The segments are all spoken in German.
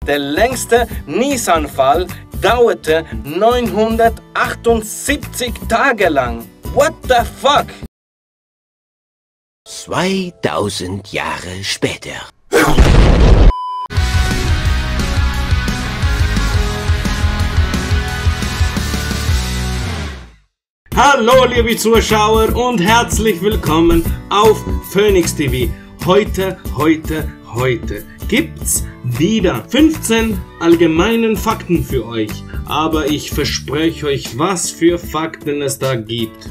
der längste Niesanfall dauerte 978 Tage lang. What the fuck? 2000 Jahre später. Hallo liebe Zuschauer und herzlich willkommen auf Phoenix TV. Heute gibt's wieder 15 allgemeinen Fakten für euch. Aber ich verspreche euch, was für Fakten es da gibt.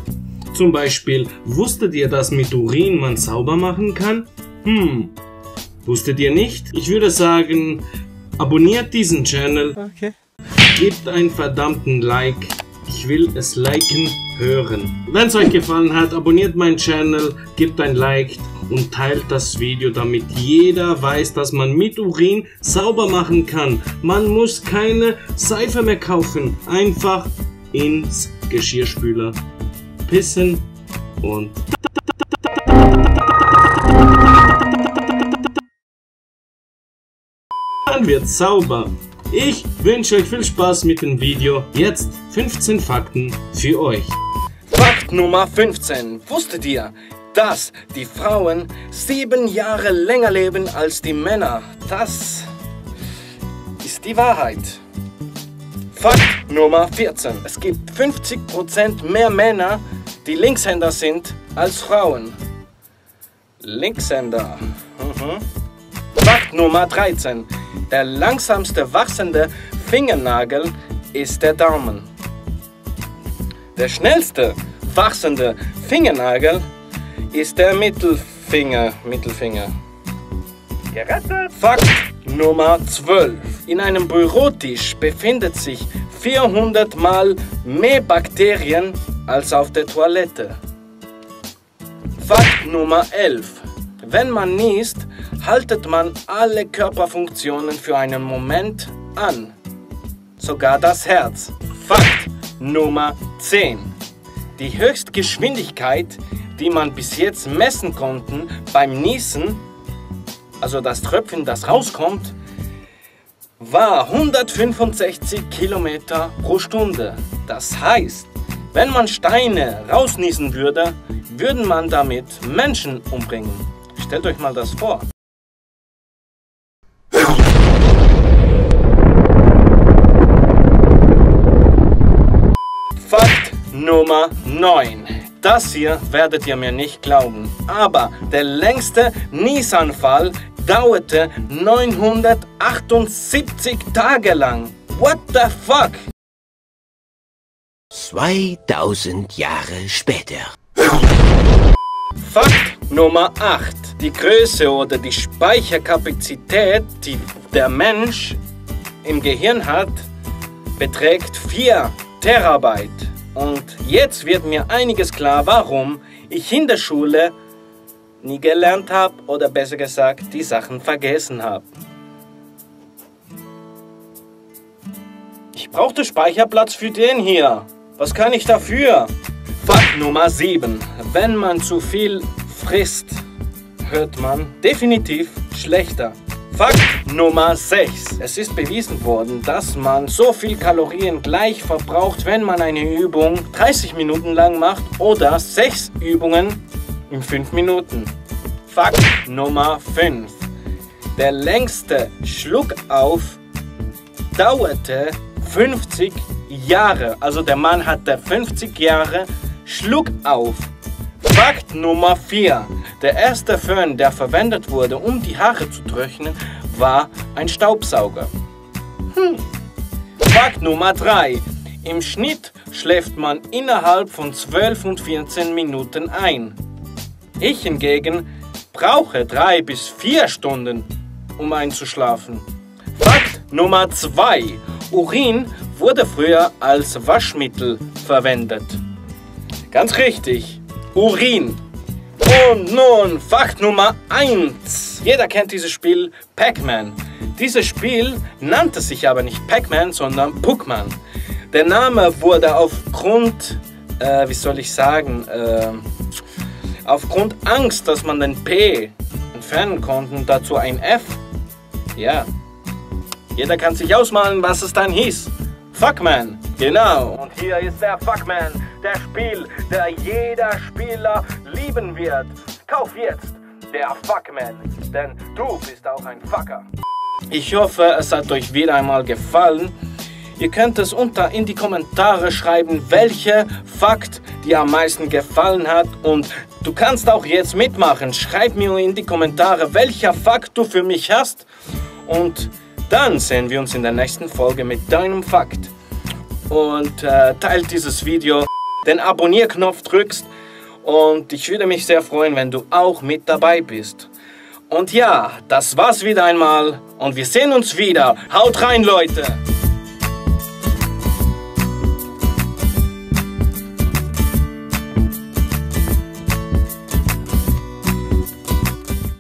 Zum Beispiel, wusstet ihr, dass mit Urin man sauber machen kann? Wusstet ihr nicht? Ich würde sagen, abonniert diesen Channel, gebt einen verdammten Like. Ich will es liken hören. Wenn es euch gefallen hat, abonniert meinen Channel, gebt ein Like und teilt das Video, damit jeder weiß, dass man mit Urin sauber machen kann. Man muss keine Seife mehr kaufen. Einfach ins Geschirrspüler pissen und dann wird's sauber. Ich wünsche euch viel Spaß mit dem Video. Jetzt 15 Fakten für euch. Fakt Nummer 15. Wusstet ihr, dass die Frauen 7 Jahre länger leben als die Männer? Das ist die Wahrheit. Fakt Nummer 14. Es gibt 50% mehr Männer, die Linkshänder sind, als Frauen. Linkshänder. Fakt Nummer 13. Der langsamste wachsende Fingernagel ist der Daumen. Der schnellste wachsende Fingernagel ist der Mittelfinger. Gerettet! Fakt Nummer 12. In einem Bürotisch befindet sich 400 Mal mehr Bakterien als auf der Toilette. Fakt Nummer 11. Wenn man niest, haltet man alle Körperfunktionen für einen Moment an. Sogar das Herz. Fakt Nummer 10. Die Höchstgeschwindigkeit, die man bis jetzt messen konnte beim Niesen, also das Tröpfchen, das rauskommt, war 165 Kilometer pro Stunde. Das heißt, wenn man Steine rausniesen würde, würde man damit Menschen umbringen. Stellt euch mal das vor. Fakt Nummer 9. Das hier werdet ihr mir nicht glauben, aber der längste Niesanfall dauerte 978 Tage lang. What the fuck? 2000 Jahre später. Fakt Nummer 8. Die Größe oder die Speicherkapazität, die der Mensch im Gehirn hat, beträgt 4 Terabyte. Und jetzt wird mir einiges klar, warum ich in der Schule nie gelernt habe oder besser gesagt die Sachen vergessen habe. Ich brauchte Speicherplatz für den hier. Was kann ich dafür? Fakt Nummer 7. Wenn man zu viel frisst, hört man definitiv schlechter. Fakt Nummer 6. Es ist bewiesen worden, dass man so viel Kalorien gleich verbraucht, wenn man eine Übung 30 Minuten lang macht oder 6 Übungen in 5 Minuten. Fakt Nummer 5. Der längste Schluckauf dauerte 50 Jahre. Also der Mann hatte 50 Jahre Schluckauf. Fakt Nummer 4. Der erste Föhn, der verwendet wurde, um die Haare zu trocknen, war ein Staubsauger. Fakt Nummer 3. Im Schnitt schläft man innerhalb von 12 und 14 Minuten ein. Ich hingegen brauche 3 bis 4 Stunden, um einzuschlafen. Fakt Nummer 2. Urin wurde früher als Waschmittel verwendet. Ganz richtig. Urin. Und nun Fakt Nummer 1. Jeder kennt dieses Spiel Pac-Man. Dieses Spiel nannte sich aber nicht Pac-Man, sondern Puckman. Der Name wurde aufgrund, aufgrund Angst, dass man den P entfernen konnte, dazu ein F. Ja. Jeder kann sich ausmalen, was es dann hieß. Fuckman, genau. Und hier ist der Fuckman, der Spiel, der jeder Spieler lieben wird. Kauf jetzt der Fuckman, denn du bist auch ein Fucker. Ich hoffe, es hat euch wieder einmal gefallen. Ihr könnt es unter in die Kommentare schreiben, welcher Fakt dir am meisten gefallen hat. Und du kannst auch jetzt mitmachen. Schreib mir in die Kommentare, welcher Fakt du für mich hast. Und dann sehen wir uns in der nächsten Folge mit deinem Fakt. Und teilt dieses Video, den Abonnierknopf drückst. Und ich würde mich sehr freuen, wenn du auch mit dabei bist. Und ja, das war's wieder einmal. Und wir sehen uns wieder. Haut rein, Leute!